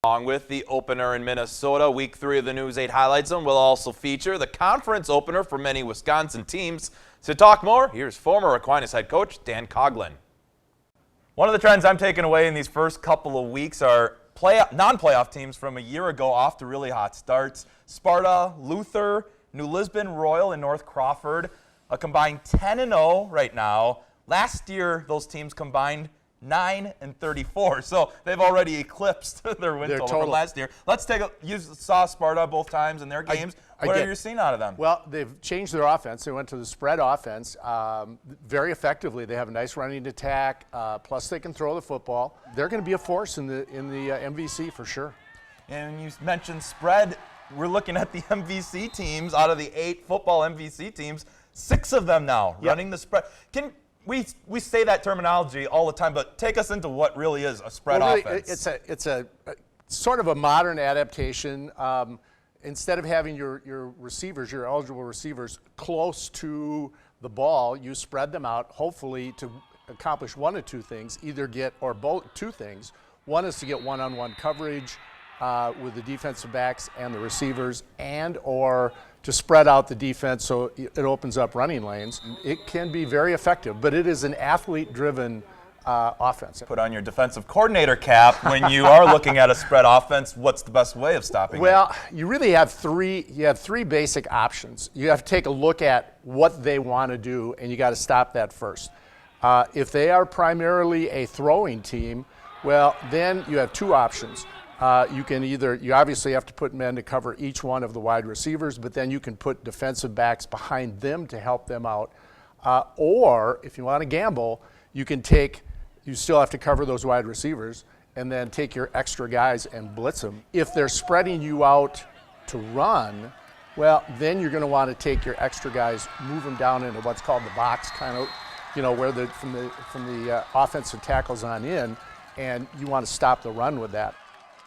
Along with the opener in Minnesota, Week 3 of the News 8 Highlight Zone will also feature the conference opener for many Wisconsin teams. To talk more, here's former Aquinas head coach Dan Coughlin. One of the trends I'm taking away in these first couple of weeks are non-playoff teams from a year ago off to really hot starts. Sparta, Luther, New Lisbon, Royal, and North Crawford, a combined 10-0 right now. Last year, those teams combined 9-34, so they've already eclipsed their win total from last year. Let's take a. You saw Sparta both times in their games. What have you seen out of them? Well, they've changed their offense. They went to the spread offense very effectively. They have a nice running attack. Plus, they can throw the football. They're going to be a force in the MVC for sure. And you mentioned spread. We're looking at the MVC teams. Out of the 8 football MVC teams, 6 of them now running the spread. We say that terminology all the time, but take us into what really is a spread offense. It's a sort of a modern adaptation. Instead of having your receivers, your eligible receivers, close to the ball, you spread them out, hopefully to accomplish one of two things, either get, or both, two things. One is to get one-on-one coverage with the defensive backs and the receivers, and or to spread out the defense so it opens up running lanes. It can be very effective, but it is an athlete-driven offense. Put on your defensive coordinator cap when you are looking at a spread offense. What's the best way of stopping it? Well, you really have three basic options. You have to take a look at what they want to do, and you got to stop that first. If they are primarily a throwing team, well, then you have 2 options. You obviously have to put men to cover each one of the wide receivers, but then you can put defensive backs behind them to help them out. Or if you want to gamble, you still have to cover those wide receivers and then take your extra guys and blitz them. If they're spreading you out to run, well, then you're going to want to take your extra guys, move them down into what's called the box, kind of, where from the offensive tackles on in, and you want to stop the run with that.